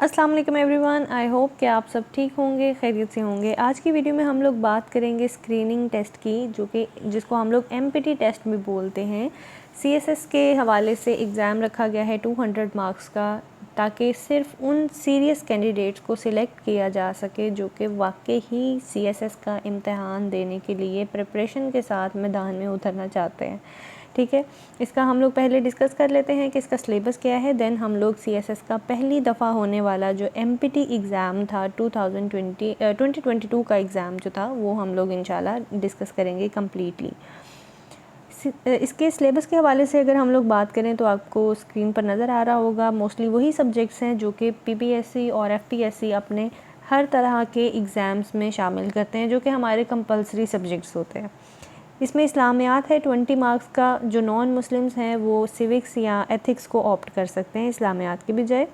अस्सलाम वालेकुम everyone, I hope कि आप सब ठीक होंगे, खैरियत से होंगे। आज की वीडियो में हम लोग बात करेंगे स्क्रीनिंग टेस्ट की, जिसको हम लोग एमपीटी टेस्ट भी बोलते हैं। सीएसएस के हवाले से एग्ज़ाम रखा गया है 200 मार्क्स का, ताकि सिर्फ उन सीरियस कैंडिडेट्स को सिलेक्ट किया जा सके जो कि वाकई ही सीएसएस का इम्तहान देने के लिए प्रिपरेशन के साथ मैदान में उतरना चाहते हैं। ठीक है, इसका हम लोग पहले डिस्कस कर लेते हैं कि इसका सिलेबस क्या है। देन हम लोग सीएसएस का पहली दफ़ा होने वाला जो एमपीटी एग्ज़ाम था 2022 का एग्ज़ाम जो था वो हम लोग इंशाल्लाह डिस्कस करेंगे कम्प्लीटली। इसके सिलेबस के हवाले से अगर हम लोग बात करें तो आपको स्क्रीन पर नज़र आ रहा होगा, मोस्टली वही सब्जेक्ट्स हैं जो कि पीपीएससी और एफपीएससी अपने हर तरह के एग्ज़ाम्स में शामिल करते हैं, जो कि हमारे कंपलसरी सब्जेक्ट्स होते हैं। इसमें इस्लामियात है 20 मार्क्स का। जो नॉन मुस्लिम्स हैं वो सिविक्स या एथिक्स को ऑप्ट कर सकते हैं इस्लामियात के बजाय।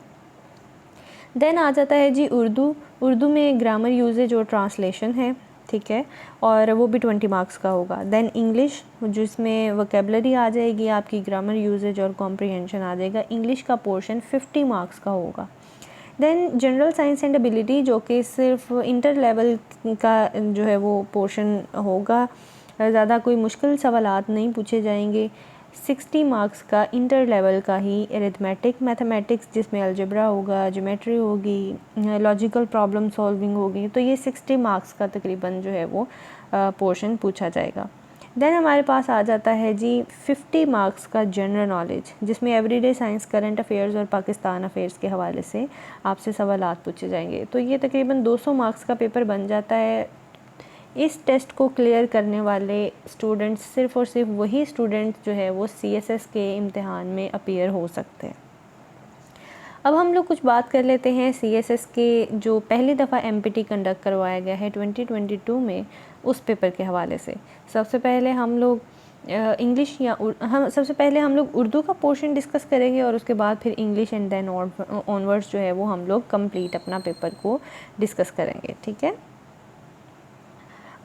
देन आ जाता है जी उर्दू में ग्रामर यूजेज और ट्रांसलेशन है, ठीक है, और वो भी 20 मार्क्स का होगा। देन इंग्लिश, जिसमें वोकेबलरी आ जाएगी, आपकी ग्रामर यूजेज और कॉम्प्रिहेंशन आ जाएगा। इंग्लिश का पोर्शन 50 मार्क्स का होगा। Then general science and ability, जो कि सिर्फ इंटर लेवल का जो है वो पोर्शन होगा, ज़्यादा कोई मुश्किल सवालात नहीं पूछे जाएंगे। 60 मार्क्स का इंटर लेवल का ही अरिथमेटिक मैथमेटिक्स, जिसमें अलजेब्रा होगा, ज्योमेट्री होगी, लॉजिकल प्रॉब्लम सॉल्विंग होगी, तो ये 60 मार्क्स का तकरीबन जो है वो पोर्शन पूछा जाएगा। देन हमारे पास आ जाता है जी 50 मार्क्स का जनरल नॉलेज, जिसमें एवरीडे साइंस, करंट अफेयर्स और पाकिस्तान अफेयर्स के हवाले से आपसे सवालात पूछे जाएंगे। तो ये तकरीबन 200 मार्क्स का पेपर बन जाता है। इस टेस्ट को क्लियर करने वाले स्टूडेंट्स सिर्फ़ और सिर्फ वही स्टूडेंट्स जो है वो सीएसएस के इम्तिहान में अपीयर हो सकते हैं। अब हम लोग कुछ बात कर लेते हैं सीएसएस के जो पहली दफ़ा एमपीटी कंडक्ट करवाया गया है 2022 में, उस पेपर के हवाले से। सबसे पहले हम लोग सबसे पहले हम लोग उर्दू का पोर्शन डिस्कस करेंगे और उसके बाद फिर इंग्लिश एंड देन ऑनवर्ड्स जो है वो हम लोग कंप्लीट अपना पेपर को डिस्कस करेंगे, ठीक है।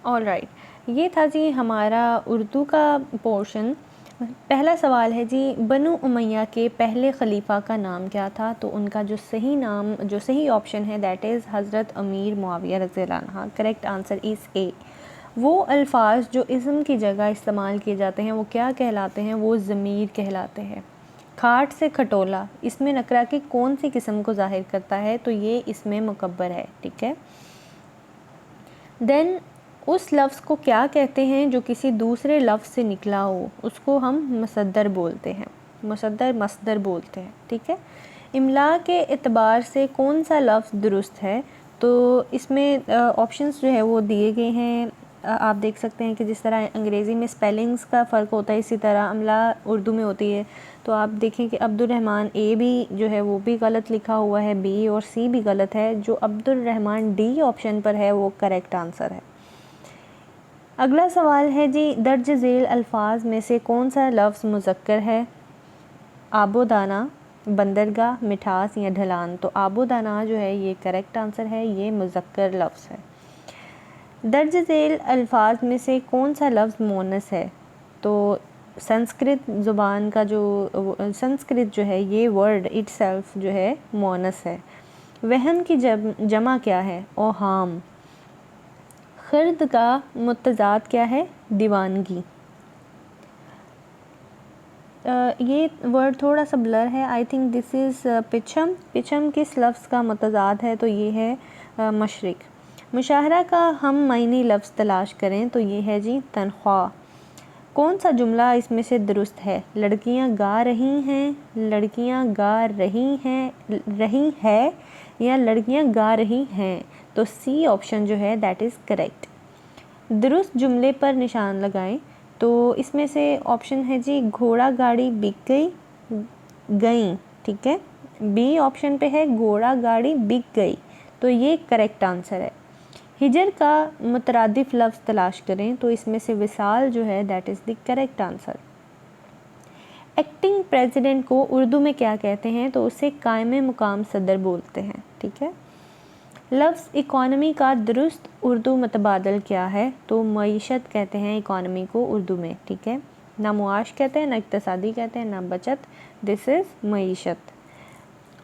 ऑल राइट, ये था जी हमारा उर्दू का पोर्शन। पहला सवाल है जी, बनु उमैया के पहले खलीफा का नाम क्या था? तो उनका जो सही ऑप्शन है दैट इज़ हज़रत अमीर मुआविया रज़ियल्लाहु अन्हु। करेक्ट आंसर इज़ ए। वो अल्फाज जो इस्म की जगह इस्तेमाल किए जाते हैं वो क्या कहलाते हैं? वो ज़मीर कहलाते हैं। खाट से खटोला, इसमें नकरा की कौन सी किस्म को ज़ाहिर करता है? तो ये इसमें मुकब्बर है, ठीक है। देन उस लफ्ज़ को क्या कहते हैं जो किसी दूसरे लफ्ज़ से निकला हो? उसको हम मसद्दर बोलते हैं, मसदर बोलते हैं, ठीक है। इमला के एतबार से कौन सा लफ्ज़ दुरुस्त है? तो इसमें ऑप्शंस जो है वो दिए गए हैं। आप देख सकते हैं कि जिस तरह अंग्रेज़ी में स्पेलिंग्स का फ़र्क होता है, इसी तरह अमला उर्दू में होती है। तो आप देखें कि अब्दुर्रहमान ए भी जो है वो भी गलत लिखा हुआ है, बी और सी भी गलत है। जो अब्दुर्रहमान डी ऑप्शन पर है वो करेक्ट आंसर है। अगला सवाल है जी, दर्ज झेल अल्फाज में से कौन सा लफ्ज़ मुज़क्कर है? आबोदाना, बंदरगाह, मिठास या ढलान? तो आबोदाना जो है ये करेक्ट आंसर है, ये मुज़क्कर लफ्ज़ है। दर्ज झेल अल्फाज में से कौन सा लफ्ज़ मोनस है? तो संस्कृत ज़ुबान का संस्कृत जो है ये वर्ड इटसेल्फ जो है मोनस है। वहम की जमा क्या है? ओहाम। खर्द का मुतज़ाद क्या है? दीवानगी। ये वर्ड थोड़ा सा ब्लर है, आई थिंक दिस इज़ पिछम। पिछम किस लफ्ज़ का मुतज़ाद है? तो ये है मशरिक। मुशाहरा का हम मायनी लफ्ज़ तलाश करें, तो ये है जी तनख्वाह। कौन सा जुमला इसमें से दुरुस्त है? लड़कियां गा रही हैं, लड़कियां गा रही है या लड़कियां गा रही हैं? तो सी ऑप्शन जो है दैट इज़ करेक्ट। दुरुस्त जुमले पर निशान लगाएं। तो इसमें से ऑप्शन है जी घोड़ा गाड़ी बिक गई, ठीक है। बी ऑप्शन पे है घोड़ा गाड़ी बिक गई, तो ये करेक्ट आंसर है। हिजर का मुतरादिफ लफ्ज़ तलाश करें, तो इसमें से विसाल जो है that is the correct answer. Acting president को उर्दू में क्या कहते हैं? तो उसे कायम मुकाम सदर बोलते हैं, ठीक है। लफ्ज़ इकॉनमी का दुरुस्त उर्दू मतबादल क्या है? तो मईशत कहते हैं इकॉनमी को उर्दू में, ठीक है। ना मुआश कहते हैं, ना इक्तसादी कहते हैं, ना बचत, दिस इज़ मईशत।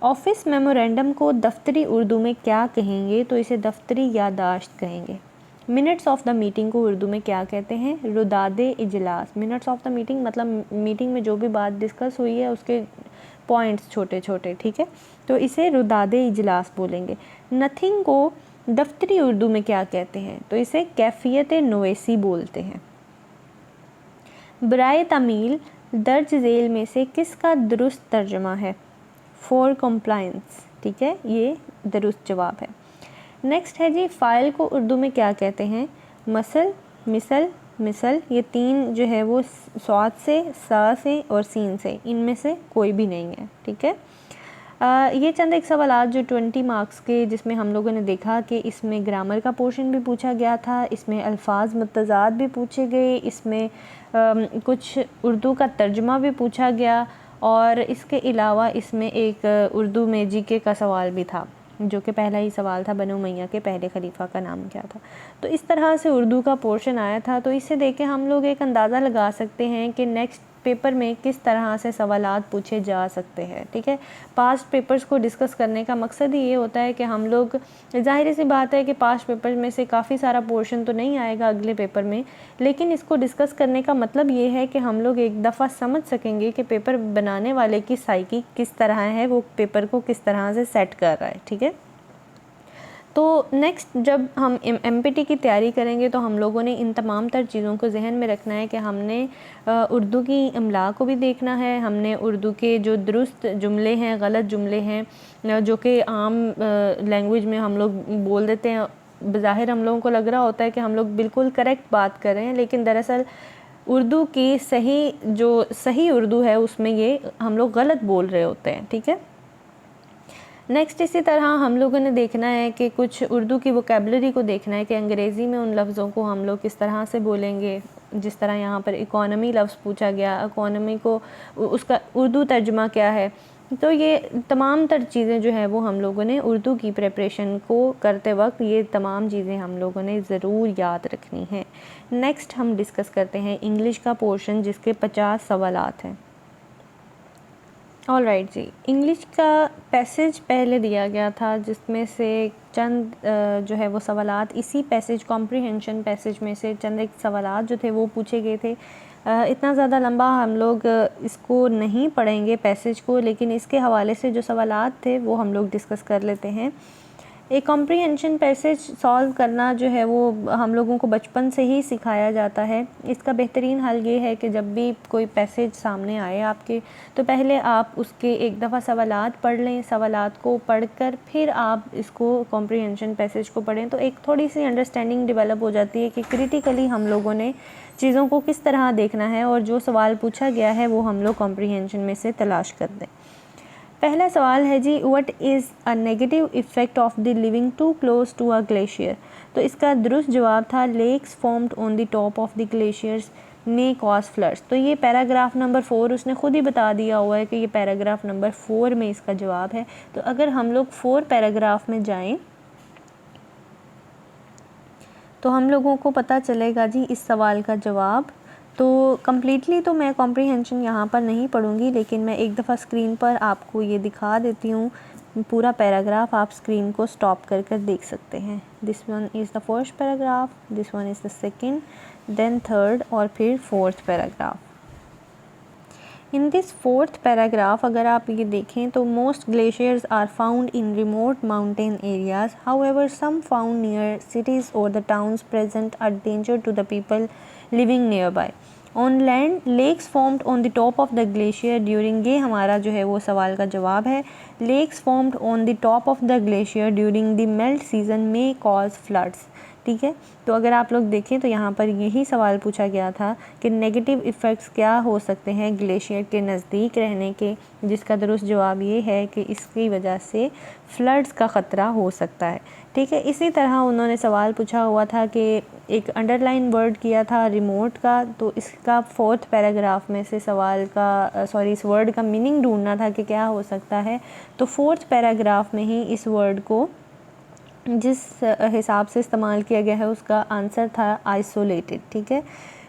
ऑफिस मेमोरेंडम को दफ्तरी उर्दू में क्या कहेंगे? तो इसे दफ्तरी यादाश्त कहेंगे। मिनट्स ऑफ द मीटिंग को उर्दू में क्या कहते हैं? रुदादे इजलास। मिनट्स ऑफ द मीटिंग मतलब मीटिंग में जो भी बात डिस्कस हुई है उसके पॉइंट्स छोटे छोटे, ठीक है, तो इसे रुदादे इजलास बोलेंगे। नथिंग को दफ्तरी उर्दू में क्या कहते हैं? तो इसे कैफियत नोएसी बोलते हैं। बराए तमील दर्ज झेल में से किसका दुरुस्त तर्जमा है? फॉर कंप्लायंस, ठीक है, ये दुरुस्त जवाब है। नेक्स्ट है जी, फ़ाइल को उर्दू में क्या कहते हैं? मसल, मिसल, मिसल। ये तीन जो है वो स्वाद से, सा से और सीन से, इनमें से कोई भी नहीं है, ठीक है। ये चंद एक सवाल जो 20 मार्क्स के, जिसमें हम लोगों ने देखा कि इसमें ग्रामर का पोर्शन भी पूछा गया था, इसमें अल्फाज मुतज़ाद भी पूछे गए, इसमें कुछ उर्दू का तर्जुमा भी पूछा गया, और इसके अलावा इसमें एक उर्दू में जीके का सवाल भी था, जो कि पहला ही सवाल था, बनु उमैया के पहले खलीफा का नाम क्या था। तो इस तरह से उर्दू का पोर्शन आया था। तो इससे देख के हम लोग एक अंदाज़ा लगा सकते हैं कि नेक्स्ट पेपर में किस तरह से सवालात पूछे जा सकते हैं, ठीक है। पास्ट पेपर्स को डिस्कस करने का मकसद ही ये होता है कि हम लोग, ज़ाहिर सी बात है कि पास्ट पेपर में से काफ़ी सारा पोर्शन तो नहीं आएगा अगले पेपर में, लेकिन इसको डिस्कस करने का मतलब ये है कि हम लोग एक दफ़ा समझ सकेंगे कि पेपर बनाने वाले की साइकी किस तरह है, वो पेपर को किस तरह से सेट कर रहा है, ठीक है। तो नेक्स्ट जब हम MPT की तैयारी करेंगे तो हम लोगों ने इन तमाम तर चीज़ों को जहन में रखना है कि हमने उर्दू की इमला को भी देखना है, हमने उर्दू के जो दुरुस्त जुमले हैं, गलत जुमले हैं जो कि आम लैंग्वेज में हम लोग बोल देते हैं, बज़ाहिर हम लोगों को लग रहा होता है कि हम लोग बिल्कुल करेक्ट बात कर रहे हैं, लेकिन दरअसल उर्दू की सही उर्दू है उसमें ये हम लोग गलत बोल रहे होते हैं, ठीक है। नेक्स्ट इसी तरह हम लोगों ने देखना है कि कुछ उर्दू की वोकेबलरी को देखना है कि अंग्रेज़ी में उन लफ्ज़ों को हम लोग किस तरह से बोलेंगे। जिस तरह यहाँ पर इकोनॉमी लफ्ज़ पूछा गया, इकोनॉमी को उसका उर्दू तर्जुमा क्या है। तो ये तमाम तर चीज़ें जो है वो हम लोगों ने उर्दू की प्रिपरेशन को करते वक्त ये तमाम चीज़ें हम लोगों ने ज़रूर याद रखनी है। नेक्स्ट हम डिस्कस करते हैं इंग्लिश का पोर्शन, जिसके 50 सवालात हैं। ऑल राइट जी, इंग्लिश का पैसेज पहले दिया गया था, जिसमें से चंद जो है वो सवालात इसी पैसेज, कॉम्प्रिहेंशन पैसेज में से चंद एक सवालात जो थे वो पूछे गए थे। इतना ज़्यादा लंबा हम लोग इसको नहीं पढ़ेंगे पैसेज को, लेकिन इसके हवाले से जो सवालात थे वो हम लोग डिस्कस कर लेते हैं। एक कॉम्प्रिहेंशन पैसेज सॉल्व करना जो है वो हम लोगों को बचपन से ही सिखाया जाता है। इसका बेहतरीन हल ये है कि जब भी कोई पैसेज सामने आए आपके, तो पहले आप उसके एक दफ़ा सवालात पढ़ लें, सवालात को पढ़कर फिर आप इसको कॉम्प्रिहेंशन पैसेज को पढ़ें, तो एक थोड़ी सी अंडरस्टैंडिंग डेवलप हो जाती है कि क्रिटिकली हम लोगों ने चीज़ों को किस तरह देखना है और जो सवाल पूछा गया है वो हम लोग कॉम्प्रिहेंशन में से तलाश कर दें। पहला सवाल है जी, what is a negative effect of the living too close to a glacier. तो इसका दुरुस्त जवाब था lakes formed on the top of the glaciers may cause floods. तो ये पैराग्राफ नंबर 4 उसने खुद ही बता दिया हुआ है कि ये पैराग्राफ नंबर 4 में इसका जवाब है। तो अगर हम लोग 4 पैराग्राफ में जाएं तो हम लोगों को पता चलेगा जी इस सवाल का जवाब। तो कम्प्लीटली तो मैं कॉम्प्रिहेंशन यहाँ पर नहीं पढ़ूँगी, लेकिन मैं एक दफ़ा स्क्रीन पर आपको ये दिखा देती हूँ पूरा पैराग्राफ। आप स्क्रीन को स्टॉप कर कर देख सकते हैं। This one is the first paragraph, this one is the second, then third और फिर fourth paragraph. In this fourth paragraph अगर आप ये देखें तो most glaciers are found in remote mountain areas, however some found near cities और the towns present a danger to the people living nearby. On land lakes formed on the top of the glacier during, ये हमारा जो है वो सवाल का जवाब है। Lakes formed on the top of the glacier during the melt season में कॉज फ्लड्स, ठीक है। तो अगर आप लोग देखें तो यहाँ पर यही सवाल पूछा गया था कि नेगेटिव इफ़ेक्ट्स क्या हो सकते हैं ग्लेशियर के नज़दीक रहने के, जिसका दुरुस्त जवाब ये है कि इसकी वजह से फ्लड्स का ख़तरा हो सकता है, ठीक है। इसी तरह उन्होंने सवाल पूछा हुआ था कि एक अंडरलाइन वर्ड किया था रिमोट का, तो इसका फोर्थ पैराग्राफ में से सवाल का इस वर्ड का मीनिंग ढूंढना था कि क्या हो सकता है। तो फोर्थ पैराग्राफ में ही इस वर्ड को जिस हिसाब से इस्तेमाल किया गया है उसका आंसर था आइसोलेटेड, ठीक है।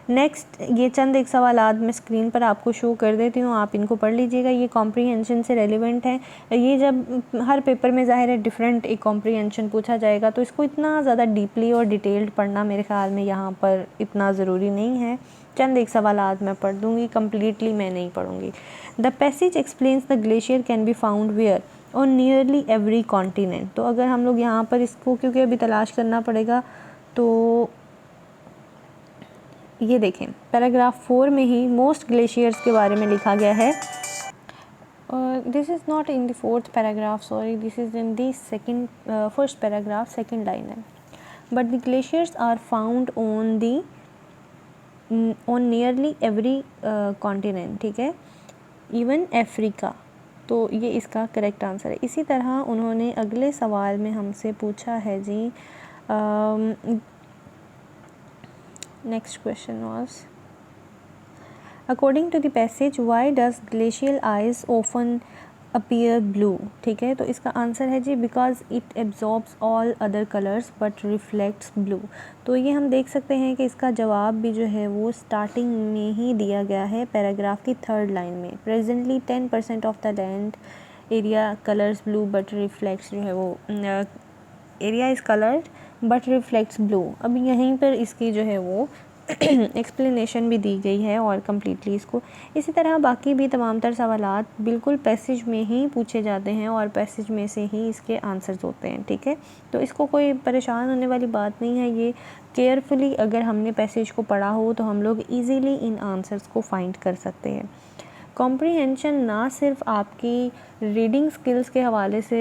नेक्स्ट ये चंद एक सवालात मैं स्क्रीन पर आपको शो कर देती हूँ, आप इनको पढ़ लीजिएगा। ये कॉम्प्रीहेंशन से रेलिवेंट है। ये जब हर पेपर में ज़ाहिर है डिफरेंट एक कॉम्प्रीहेंशन पूछा जाएगा, तो इसको इतना ज़्यादा डीपली और डिटेल्ड पढ़ना मेरे ख्याल में यहाँ पर इतना ज़रूरी नहीं है। चंद एक सवालात मैं पढ़ दूँगी, कम्प्लीटली मैं नहीं पढ़ूँगी। The passage explains the glacier can be found where on nearly every continent. तो अगर हम लोग यहाँ पर इसको, क्योंकि अभी तलाश करना पड़ेगा, तो ये देखें पैराग्राफ 4 में ही मोस्ट ग्लेशियर्स के बारे में लिखा गया है। This is not in the 4th paragraph, sorry, this is in the first paragraph, second line है। But the glaciers are found on nearly every continent, ठीक है, इवन अफ्रीका। तो ये इसका करेक्ट आंसर है। इसी तरह उन्होंने अगले सवाल में हमसे पूछा है जी, next question was, according to the passage, why does glacial ice often appear blue? ठीक है, तो इसका आंसर है जी because it absorbs all other colors but reflects blue। तो ये हम देख सकते हैं कि इसका जवाब भी जो है वो स्टार्टिंग में ही दिया गया है पैराग्राफ की 3rd लाइन में। Presently 10% of the land area colours blue but reflects, जो है वो area is coloured but reflects blue. अब यहीं पर इसकी जो है वो एक्सप्लेनेशन भी दी गई है और कम्प्लीटली इसको। इसी तरह बाकी भी तमाम तर सवालात बिल्कुल पैसेज में ही पूछे जाते हैं और पैसेज में से ही इसके आंसर्स होते हैं, ठीक है। तो इसको कोई परेशान होने वाली बात नहीं है। ये केयरफुली अगर हमने पैसेज को पढ़ा हो तो हम लोग ईज़िली इन आंसर्स को फाइंड कर सकते हैं। कॉम्प्रीहेंशन ना सिर्फ आपकी रीडिंग स्किल्स के हवाले से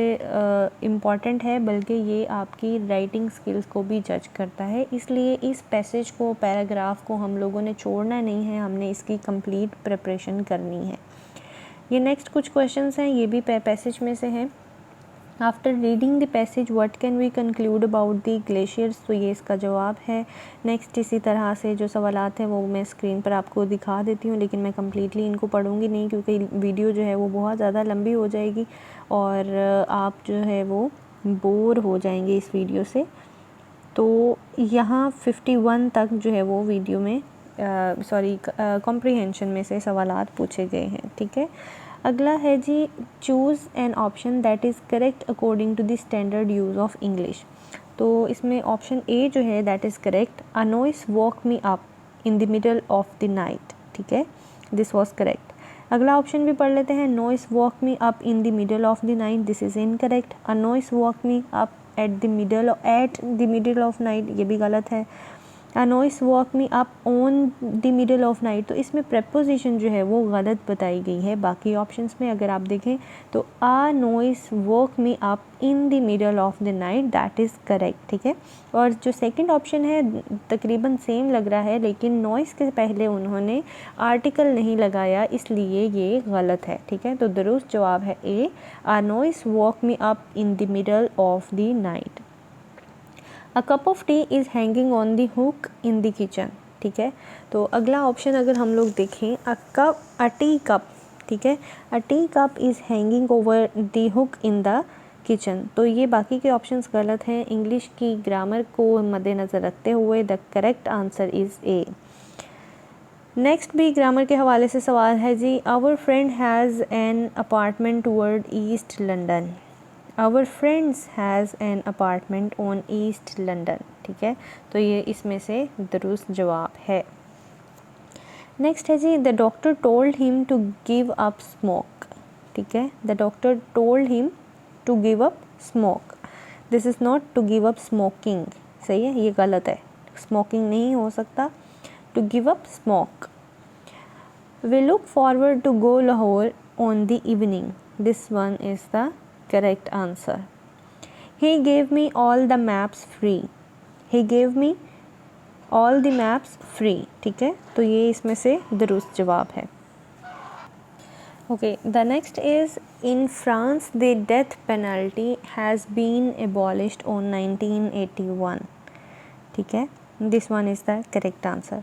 इम्पॉर्टेंट है, बल्कि ये आपकी राइटिंग स्किल्स को भी जज करता है। इसलिए इस पैसेज को, पैराग्राफ को हम लोगों ने छोड़ना नहीं है, हमने इसकी कंप्लीट प्रिपरेशन करनी है। ये नेक्स्ट कुछ क्वेश्चंस हैं, ये भी पैसेज में से हैं। After reading the passage what can we conclude about the glaciers, तो ये इसका जवाब है। नेक्स्ट इसी तरह से जो सवालात हैं वो मैं स्क्रीन पर आपको दिखा देती हूँ, लेकिन मैं कम्प्लीटली इनको पढ़ूँगी नहीं क्योंकि वीडियो जो है वो बहुत ज़्यादा लंबी हो जाएगी और आप जो है वो बोर हो जाएंगे इस वीडियो से। तो यहाँ 51 तक जो है वो वीडियो में कॉम्प्रीहेंशन में से सवालात पूछे गए हैं, ठीक है। अगला है जी, choose an option that is correct according to the standard use of English. तो इसमें ऑप्शन ए जो है that is correct, a noise woke me up in the middle of the night, ठीक है, दिस वॉज करेक्ट। अगला option भी पढ़ लेते हैं, noise woke me up in the middle of the night, this is incorrect. A noise woke me up at the middle of night, ये भी गलत है। अ noise woke me up on the middle of night, तो इसमें preposition जो है वो गलत बताई गई है। बाकी ऑप्शंस में अगर आप देखें तो अ noise woke me up in the middle of the night, that is correct, ठीक है। और जो सेकंड ऑप्शन है तकरीबन सेम लग रहा है, लेकिन नॉइस के पहले उन्होंने आर्टिकल नहीं लगाया, इसलिए ये गलत है, ठीक है। तो दुरुस्त जवाब है A, a noise woke me up in the middle of the night. A cup of tea is hanging on the hook in the kitchen, ठीक है। तो अगला ऑप्शन अगर हम लोग देखें, अ टी कप, ठीक है, a tea cup is hanging over the hook in the kitchen, तो ये बाकी के ऑप्शंस गलत हैं। इंग्लिश की ग्रामर को मद्देनज़र रखते हुए the correct answer is A. Next भी ग्रामर के हवाले से सवाल है जी, our friend has an apartment toward east London, our friends has an apartment on east London, ठीक है। तो ये इसमें से दुरुस्त जवाब है। नेक्स्ट है जी, the doctor told him to give up smoke, ठीक है, the doctor told him to give up smoke, this is not to give up smoking, सही है, ये गलत है, स्मोकिंग नहीं हो सकता, to give up smoke. We look forward to go Lahore on the evening, this one is the correct answer. He gave me all the maps free, he gave me all the maps free, ठीक है। तो ये इसमें से दुरुस्त जवाब है। Okay, the next is, in France the death penalty has been abolished on 1981, ठीक है, this one is the correct answer.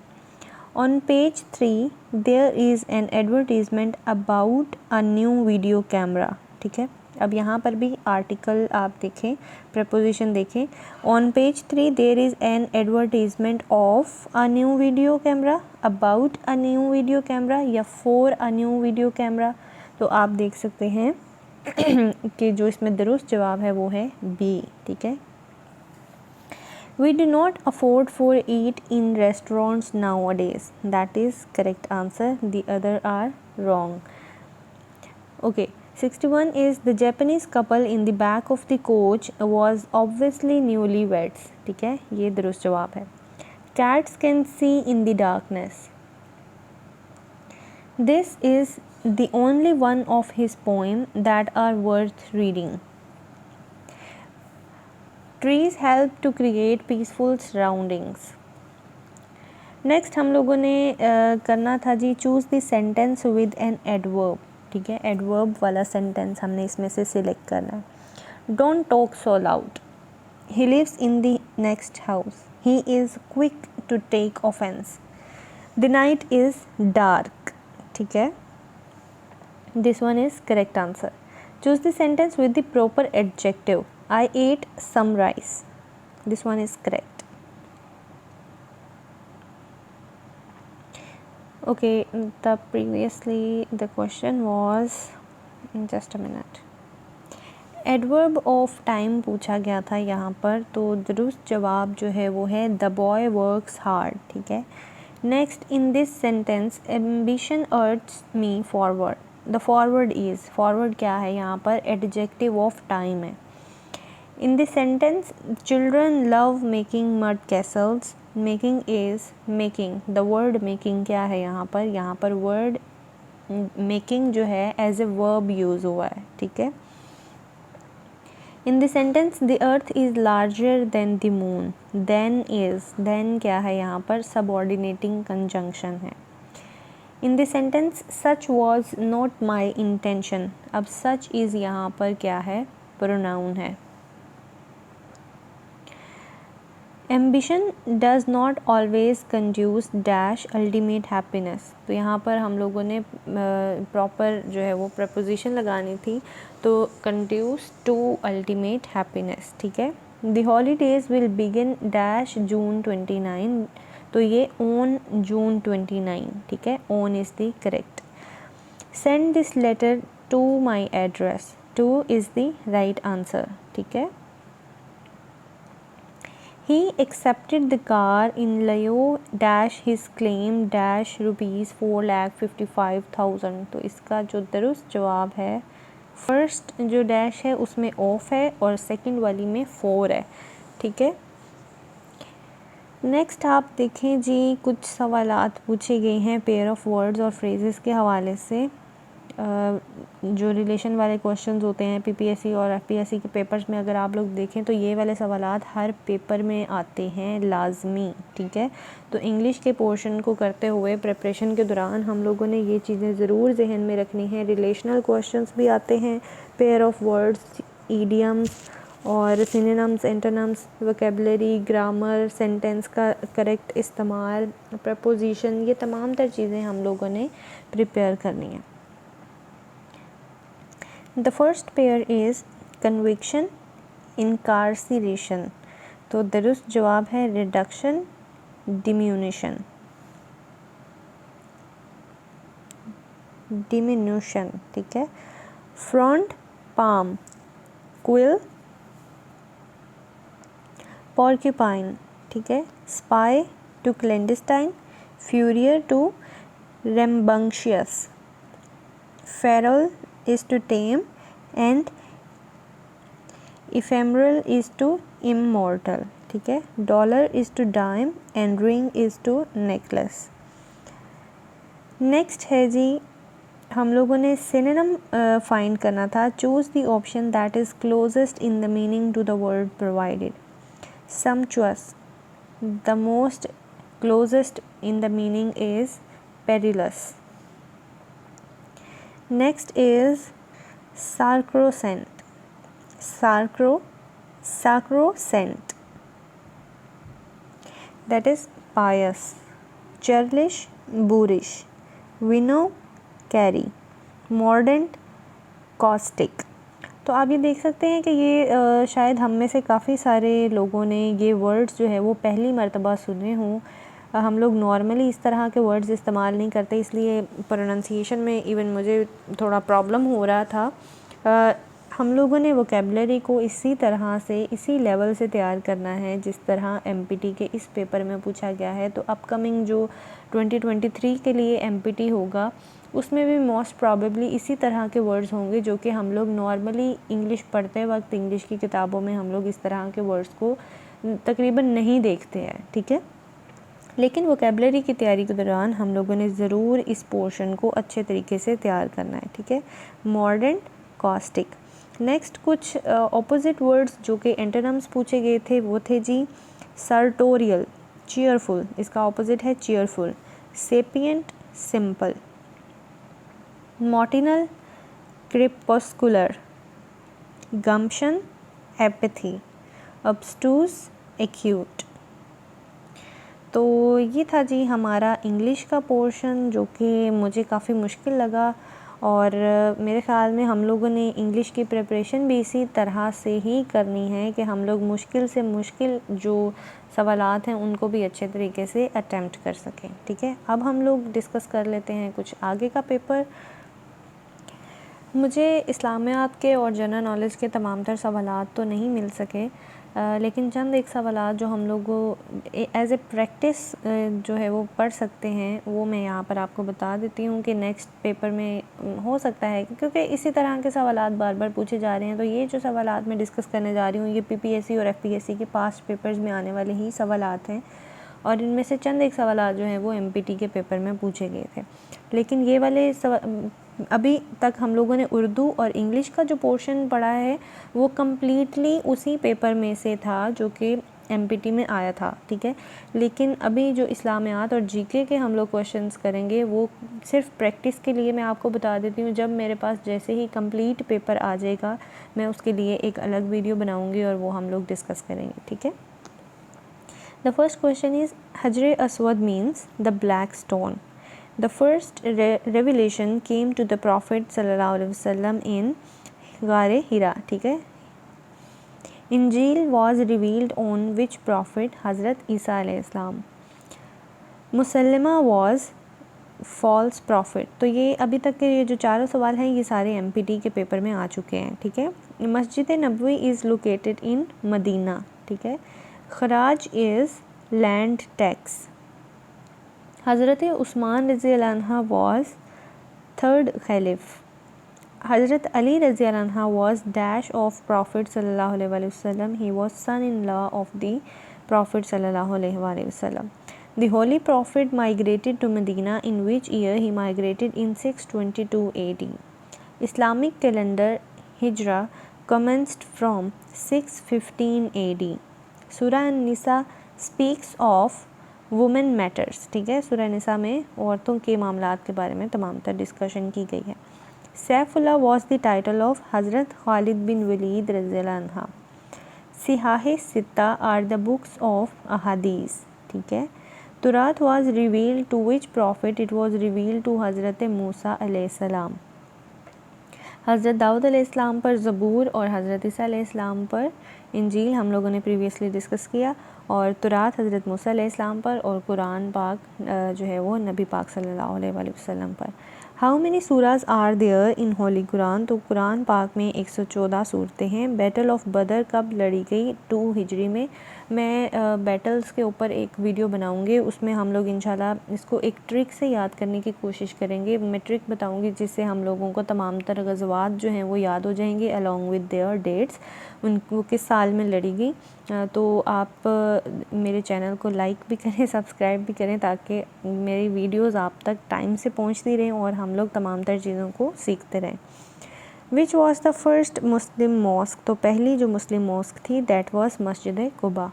On page 3 there is an advertisement about a new video camera, ठीक है। अब यहाँ पर भी आर्टिकल आप देखें, प्रपोजिशन देखें। On page 3 there is an advertisement of a new video camera, about a new video camera या for a new video camera. तो आप देख सकते हैं कि जो इसमें दुरुस्त जवाब है वो है बी। ठीक है, We do not afford for eat in restaurants nowadays. That is correct answer. The other are wrong. Okay, 61 is the Japanese couple in the back of the coach was obviously newlyweds. ठीक है, ये दुरुस्त जवाब है। Cats can see in the darkness. This is the only one of his poem that are worth reading. Trees help to create peaceful surroundings. Next हम लोगों ने करना था जी choose the sentence with an adverb. ठीक है, adverb वाला sentence हमने इसमें से सिलेक्ट करना है। Don't talk so loud, he lives in the next house, he is quick to take offence, the night is dark. ठीक है, this one is correct answer. Choose the sentence with the proper adjective. I ate some rice. This one is correct. Okay, the question was, just a minute. Adverb of time पूछा गया था यहाँ पर, तो दुरुस्त जवाब जो है वो है the boy works hard. ठीक है, next in this sentence ambition urges me forward. The forward is, forward क्या है यहाँ पर, adjective of time है। In the sentence children love making mud castles, making is making, the word making क्या है यहाँ पर word making जो है as a verb use हुआ है। ठीक है, in the sentence the earth is larger than the moon, then is, then क्या है यहाँ पर, subordinating conjunction है। in the sentence such was not my intention, अब such is यहाँ पर क्या है, pronoun है। Ambition does not always conduce dash ultimate happiness. तो यहाँ पर हम लोगों ने प्रॉपर जो है वो प्रपोजिशन लगानी थी, तो कंड्यूस टू अल्टीमेट हैप्पीनेस। ठीक है, the holidays will begin dash June 29, तो ये ऑन जून 29। ठीक है, on is the correct. Send this letter to my address, to is the right answer. ठीक है, He accepted the car in lieu dash his claim dash rupees 4,55,000। तो इसका जो दुरुस्त जवाब है, फर्स्ट जो डैश है उसमें ऑफ है और सेकंड वाली में 4 है। ठीक है, नेक्स्ट आप देखें जी, कुछ सवालात पूछे गए हैं पेयर ऑफ वर्ड्स और फ्रेजेस के हवाले से। जो रिलेशन वाले क्वेश्चंस होते हैं पीपीएससी और एफपीएससी के पेपर्स में, अगर आप लोग देखें तो ये वाले सवालात हर पेपर में आते हैं लाजमी। ठीक है, तो इंग्लिश के पोर्शन को करते हुए प्रिपरेशन के दौरान हम लोगों ने ये चीज़ें ज़रूर जहन में रखनी है। रिलेशनल क्वेश्चंस भी आते हैं, पेयर ऑफ वर्ड्स, ईडियम्स और synonyms, antonyms, vocabulary, grammar, sentence का करेक्ट इस्तेमाल, प्रपोजिशन, ये तमाम तर चीज़ें हम लोगों ने प्रिपेयर करनी है। The first pair is conviction, incarceration। तो दुरुस्त जवाब है reduction, diminution, diminution। ठीक है, front, palm, quill, porcupine। ठीक है, spy to clandestine, furious to rambunctious, feral is to tame and ephemeral is to immortal। ठीक है, dollar is to dime and ring is to necklace। Next है जी, हम लोगों ने सिनोनिम फाइंड करना था। Choose the option that is closest in the meaning to the word provided. sumptuous, the most closest in the meaning is perilous। Next is sacrosanct, sacrosanct, that is pious। churlish, boorish। winnow, carry। mordant, caustic। तो आप ये देख सकते हैं कि ये शायद हम में से काफ़ी सारे लोगों ने ये वर्ड्स जो है वो पहली मर्तबा सुने हों। हम लोग नॉर्मली इस तरह के वर्ड्स इस्तेमाल नहीं करते, इसलिए प्रोनंसिएशन में इवन मुझे थोड़ा प्रॉब्लम हो रहा था। हम लोगों ने वोकेबलरी को इसी तरह से, इसी लेवल से तैयार करना है जिस तरह एमपीटी के इस पेपर में पूछा गया है। तो अपकमिंग जो 2023 के लिए एमपीटी होगा उसमें भी मोस्ट प्रॉबेबली इसी तरह के वर्ड्स होंगे जो कि हम लोग नॉर्मली इंग्लिश पढ़ते वक्त इंग्लिश की किताबों में हम लोग इस तरह के वर्ड्स को तकरीबन नहीं देखते हैं, ठीक है। लेकिन वोकेबलरी की तैयारी के दौरान हम लोगों ने ज़रूर इस पोर्शन को अच्छे तरीके से तैयार करना है, ठीक है। Modern, caustic. नेक्स्ट कुछ ऑपोजिट वर्ड्स जो कि एंटोनिम्स पूछे गए थे वो थे जी सर्टोरियल, चीयरफुल, इसका ऑपोजिट है चीयरफुल। सेपिएंट, सिंपल। मॉटिनल, क्रिपोस्कुलर। गम्पशन, एपैथी। ऑब्स्टूज, एक्यूट। तो ये था जी हमारा इंग्लिश का पोर्शन जो कि मुझे काफ़ी मुश्किल लगा, और मेरे ख़्याल में हम लोगों ने इंग्लिश की प्रिपरेशन भी इसी तरह से ही करनी है कि हम लोग मुश्किल से मुश्किल जो सवालात हैं उनको भी अच्छे तरीके से अटेम्प्ट कर सकें, ठीक है। अब हम लोग डिस्कस कर लेते हैं कुछ आगे का पेपर। मुझे इस्लामियात के और जनरल नॉलेज के तमाम तर सवालात तो नहीं मिल सके, लेकिन चंद एक सवालात जो हम लोग एज ए प्रैक्टिस जो है वो पढ़ सकते हैं वो मैं यहाँ पर आपको बता देती हूँ कि नेक्स्ट पेपर में हो सकता है, क्योंकि इसी तरह के सवालात बार बार पूछे जा रहे हैं। तो ये जो सवालात मैं डिस्कस करने जा रही हूँ ये पीपीएससी और एफपीएससी के पास्ट पेपर्स में आने वाले ही सवालात हैं, और इनमें से चंद एक सवालात जो हैं वो एमपीटी के पेपर में पूछे गए थे। लेकिन ये वाले अभी तक हम लोगों ने उर्दू और इंग्लिश का जो पोर्शन पढ़ा है वो कम्प्लीटली उसी पेपर में से था जो कि एमपीटी में आया था, ठीक है। लेकिन अभी जो इस्लामियात और जीके के हम लोग क्वेश्चंस करेंगे वो सिर्फ प्रैक्टिस के लिए मैं आपको बता देती हूँ। जब मेरे पास जैसे ही कंप्लीट पेपर आ जाएगा मैं उसके लिए एक अलग वीडियो बनाऊँगी और वो हम लोग डिस्कस करेंगे, ठीक है। द फर्स्ट क्वेश्चन इज़ हजर अस्वद means the black stone. The first revelation came to the Prophet sallallahu alaihi wasallam in Ghar Hira, ठीक है। Injil was revealed on which prophet? Hazrat Isa alayhi salam. Musallima was false prophet। तो ये अभी तक के ये जो चारों सवाल हैं ये सारे एमपीटी के पेपर में आ चुके हैं, ठीक है। मस्जिद नबवी इज़ लोकेटेड इन मदीना, ठीक है। खराज इज़ लैंड टैक्स। हज़रत उस्मान रज़ी अल्लाह अन्हा वॉज थर्ड खलीफ। हज़रत अली रज़ी अल्लाह अन्हा वॉज डैश ऑफ प्रॉफिट सल्लल्लाहु अलैहि वसल्लम। He was son in law of the prophet सल्लल्लाहु अलैहि वसल्लम। The holy prophet migrated to Medina in which year? He migrated in 622 AD। Islamic calendar हिजरा commenced from 615 AD। सूरह निसा स्पीक्स ऑफ वुमेन मैटर्स, ठीक है। सूरह निसा में औरतों के मामलात के बारे में तमाम तर डिस्कशन की गई है। सैफुल्लाह वॉज द टाइटल ऑफ हज़रत खालिद बिन वलीद रज़ियल्लाहु अन्हा। सिहाह सित्ता आर द बुक्स ऑफ अहादीस, ठीक है। तुरात was revealed to which prophet? It was revealed to हज़रत मूसा अलैहिस्सलाम। हज़रत दाऊद अलैहिस्सलाम पर ज़बूर और हज़रत ईसा अलैहिस्सलाम पर इंजील हम लोगों ने प्रीवियसली डिस्कस किया, और तुरात हज़रत मूसा अलैहिस्सलाम पर, और कुरान पाक जो है वो नबी पाक सल्लल्लाहु अलैहि वसल्लम पर। How many surahs are there in holy Quran? तो कुरान पाक में 114 सूरतें हैं। बैटल ऑफ बदर कब लड़ी गई? 2 हिजरी में। मैं बैटल्स के ऊपर एक वीडियो बनाऊंगी, उसमें हम लोग इंशाल्लाह इसको एक ट्रिक से याद करने की कोशिश करेंगे। मैं ट्रिक बताऊंगी जिससे हम लोगों को तमाम तर गज़वात जो हैं वो याद हो जाएंगे अलॉन्ग विद देयर डेट्स, उनको किस साल में लड़ी गई। तो आप मेरे चैनल को लाइक भी करें, सब्सक्राइब भी करें, ताकि मेरी वीडियोज़ आप तक टाइम से पहुँचती रहें और हम लोग तमाम तर चीज़ों को सीखते रहें। Which was the first Muslim mosque? तो पहली जो मुस्लिम मॉस्क थी दैट वॉज मस्जिद Quba.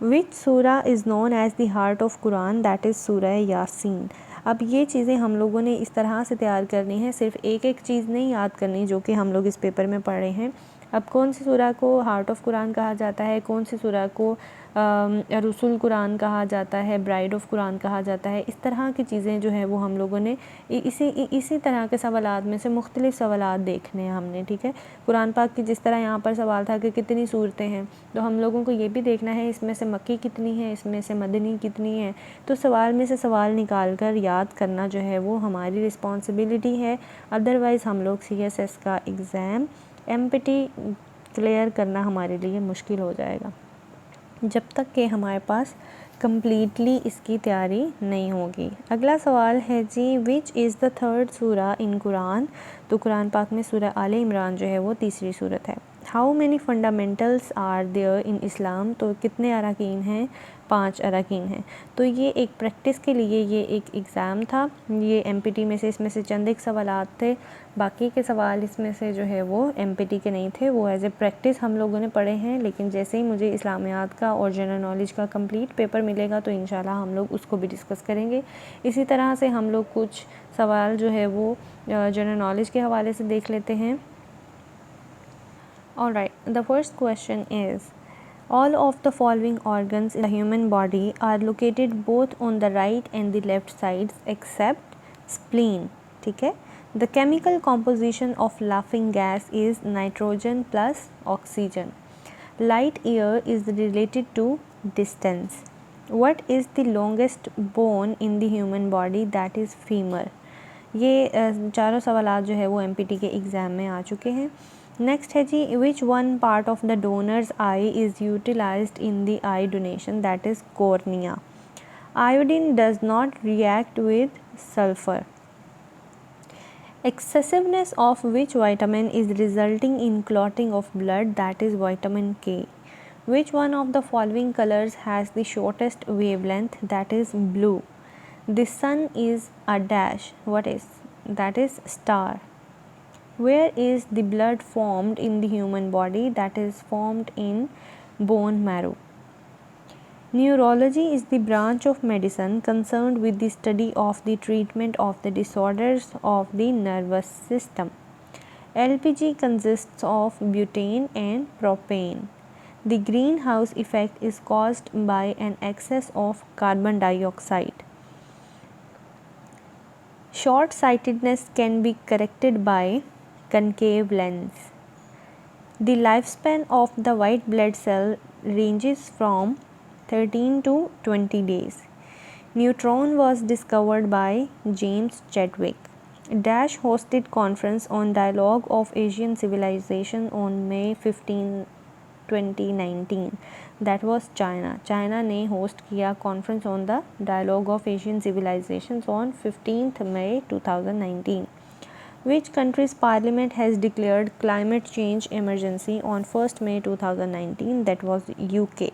Which surah is known as the heart of Quran? That is surah Yasin. अब ये चीज़ें हम लोगों ने इस तरह से तैयार करनी है, सिर्फ एक एक चीज़ नहीं याद करनी जो कि हम लोग इस पेपर में पढ़ रहे हैं। अब कौन सी सूरा को हार्ट ऑफ कुरान कहा जाता है, कौन सी सूरा को रसूल कुरान कहा जाता है, ब्राइड ऑफ कुरान कहा जाता है, इस तरह की चीज़ें जो है वो हम लोगों ने इसी तरह के सवालात में से मुख्तलिफ़ सवालात देखने हैं हमने, ठीक है। कुरान पाक की जिस तरह यहाँ पर सवाल था कि कितनी सूरतें हैं, तो हम लोगों को ये भी देखना है इसमें से मक्की कितनी है, इसमें से मदनी कितनी है। तो सवाल में से सवाल निकाल कर याद करना जो है वो हमारी रिस्पॉन्सिबिलिटी है। अदरवाइज़ हम लोग CSS का एग्ज़ाम MPT क्लियर करना हमारे लिए मुश्किल हो जाएगा, जब तक कि हमारे पास कम्प्लीटली इसकी तैयारी नहीं होगी। अगला सवाल है जी, विच इज़ द थर्ड सूरा इन कुरान। तो कुरान पाक में सूरा आले इमरान जो है वो तीसरी सूरत है। How many fundamentals are there in Islam. तो कितने अरकान हैं, 5 अरकान हैं। तो ये एक प्रैक्टिस के लिए ये एक एग्ज़ाम था, ये MPT में से इसमें से चंद एक सवालात थे, बाकी के सवाल इसमें से जो है वो MPT के नहीं थे, वो एज ए प्रैक्टिस हम लोगों ने पढ़े हैं। लेकिन जैसे ही मुझे इस्लामियात का और जनरल नॉलेज का कंप्लीट पेपर मिलेगा तो इंशाल्लाह हम लोग उसको भी डिस्कस करेंगे। इसी तरह से हम लोग कुछ सवाल जो है वो जनरल नॉलेज के हवाले से देख लेते हैं। Alright, the first question is, all of the following organs in the human body are located both on the right and the left sides except spleen, ठीक है। The chemical composition of laughing gas is nitrogen plus oxygen. Light year is related to distance. What is the longest bone in the human body, that is femur. ये चारों सवालात जो है वो MPT के exam में आ चुके हैं। नेक्स्ट है जी, which one part of the donor's eye is utilised in the eye donation, that is cornea. Iodine does not react with sulphur. Excessiveness of which vitamin is resulting in clotting of blood, that is vitamin K. Which one of the following colors has the shortest wavelength, that is blue. The sun is a dash, what is, that is star. Where is the blood formed in the human body, that is formed in bone marrow. Neurology is the branch of medicine concerned with the study of the treatment of the disorders of the nervous system. LPG consists of butane and propane. The greenhouse effect is caused by an excess of carbon dioxide. Short-sightedness can be corrected by concave lens. The lifespan of the white blood cell ranges from 13 to 20 days. Neutron was discovered by James Chadwick. Dash hosted conference on dialogue of Asian civilization on May 15, 2019. That was China. China ने host किया conference on the dialogue of Asian civilizations on 15th May 2019. Which country's parliament has declared climate change emergency on 1st May 2019? That was UK.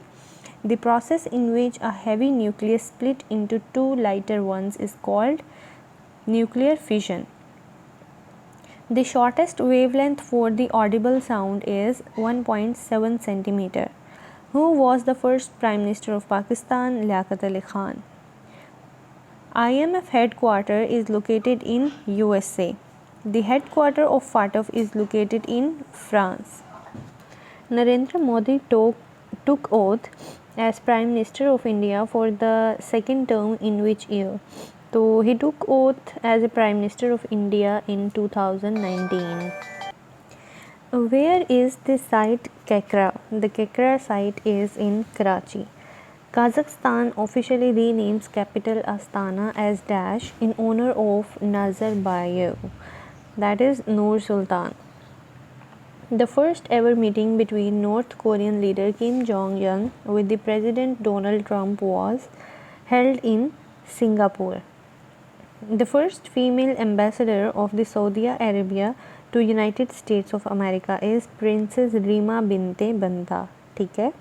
The process in which a heavy nucleus split into two lighter ones is called nuclear fission. The shortest wavelength for the audible sound is 1.7 centimeter. Who was the first Prime Minister of Pakistan? Liaquat Ali Khan. IMF headquarter is located in USA. The headquarter of FATF is located in France. Narendra Modi took oath as Prime Minister of India for the second term in which year? So he took oath as a Prime Minister of India in 2019. Where is the site Kekra? The Kekra site is in Karachi. Kazakhstan officially renames capital Astana as Dash in honor of Nazarbayev, that is Nur Sultan. The first ever meeting between North Korean leader Kim Jong-un with the President Donald Trump was held in Singapore. The first female ambassador of the Saudi Arabia to United States of America is Princess Rima Binte Banda. ठीक है.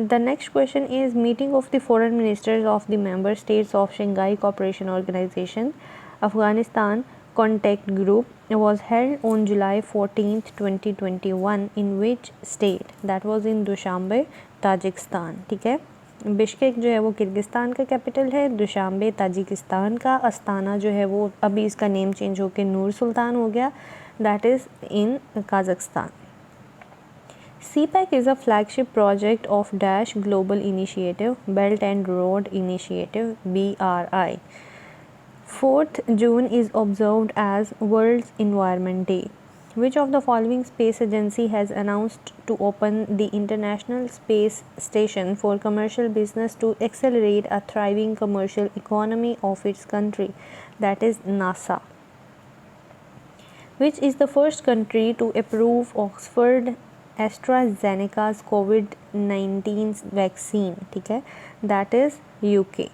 The next question is, meeting of the foreign ministers of the member states of Shanghai Cooperation Organization, Afghanistan Contact Group was held on July 14th, 2021 in which state? That was in Dushanbe, Tajikistan. ठीक है. Bishkek जो है वो Kyrgyzstan का capital है, Dushanbe Tajikistan का, Astana जो है वो अभी इसका नेम चेंज होकर नूर सुल्तान हो गया, that is in Kazakhstan. CPEC is a flagship project of Dash Global Initiative, Belt and Road Initiative (BRI). 4th June is observed as World Environment Day. Which of the following space agency has announced to open the International Space Station for commercial business to accelerate a thriving commercial economy of its country? That is NASA. Which is the first country to approve Oxford AstraZeneca's COVID-19 vaccine? ठीक है, that is UK.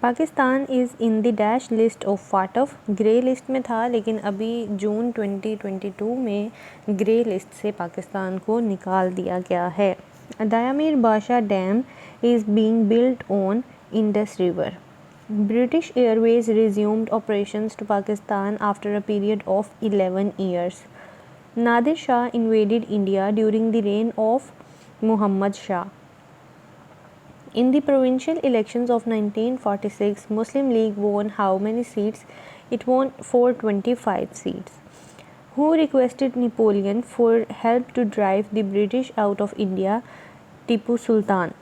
Pakistan is in the dash list of FATF, grey list में था लेकिन अभी जून 2022 में grey list से पाकिस्तान को निकाल दिया गया है। Diamer Bhasha dam is being built on Indus river. British Airways resumed operations to Pakistan after a period of 11 years. Nadir Shah invaded India during the reign of Muhammad Shah. In the provincial elections of 1946, Muslim League won how many seats? It won 425 seats. Who requested Napoleon for help to drive the British out of India? Tipu Sultan.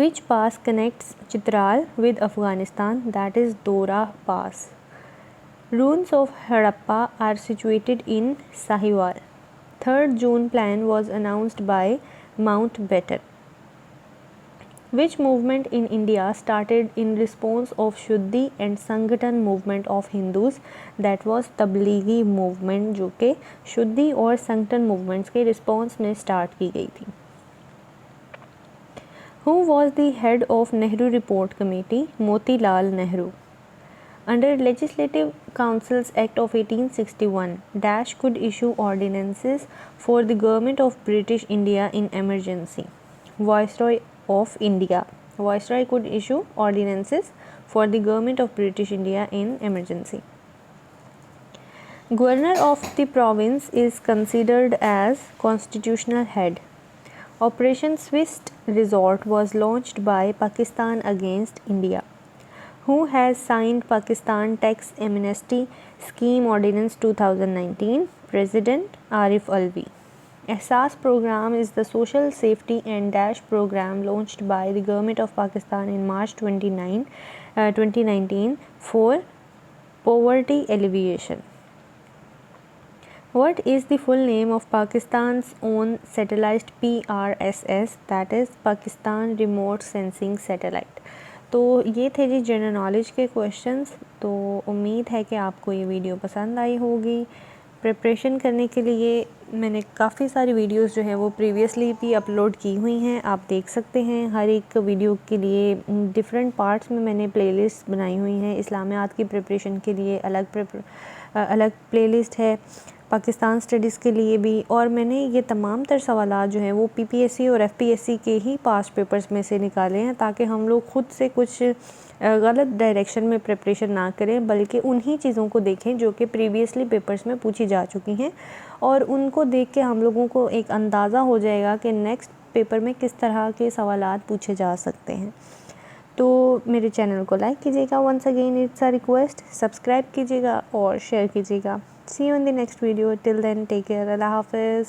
Which pass connects Chitral with Afghanistan? That is Dora Pass. Ruins of Harappa are situated in Sahiwal. 3rd June plan was announced by Mountbatten. Which movement in India started in response of Shuddhi and Sanghatan movement of Hindus? That was Tablighi movement जो कि शुद्धि और संगठन movements के response में start की गई थी. Who was the head of Nehru Report Committee? Motilal Nehru. Under Legislative Councils Act of 1861, Dash could issue ordinances for the government of British India in emergency. Viceroy of India. Viceroy could issue ordinances for the government of British India in emergency. Governor of the province is considered as constitutional head. Operation Swift Resort was launched by Pakistan against India. Who has signed Pakistan Tax Amnesty Scheme Ordinance 2019? President Arif Alvi. Ehsaas program is the social safety and dash program launched by the government of Pakistan in March 2019 for poverty alleviation. What is the full name of Pakistan's own satellite PRSS? That is Pakistan Remote Sensing Satellite. तो ये थे जी general knowledge के questions. तो उम्मीद है कि आपको ये वीडियो पसंद आई होगी। प्रिपरेशन करने के लिए मैंने काफ़ी सारी वीडियोस जो हैं वो प्रीवियसली भी अपलोड की हुई हैं, आप देख सकते हैं। हर एक वीडियो के लिए डिफरेंट पार्ट्स में मैंने प्लेलिस्ट बनाई हुई हैं। इस्लामियात की प्रिपरेशन के लिए अलग प्लेलिस्ट है, पाकिस्तान स्टडीज़ के लिए भी। और मैंने ये तमाम तर सवालात जो हैं वो PPSC और FPSC के ही पास्ट पेपर्स में से निकाले हैं, ताकि हम लोग ख़ुद से कुछ गलत डायरेक्शन में प्रिपरेशन ना करें, बल्कि उन्हीं चीज़ों को देखें जो कि प्रीवियसली पेपर्स में पूछी जा चुकी हैं, और उनको देख के हम लोगों को एक अंदाज़ा हो जाएगा कि नेक्स्ट पेपर में किस तरह के सवालात पूछे जा सकते हैं। तो मेरे चैनल को लाइक कीजिएगा, once again it's a request, subscribe कीजिएगा और शेयर कीजिएगा। See you in the next video, till then take care, अल्लाह हाफ़िज़।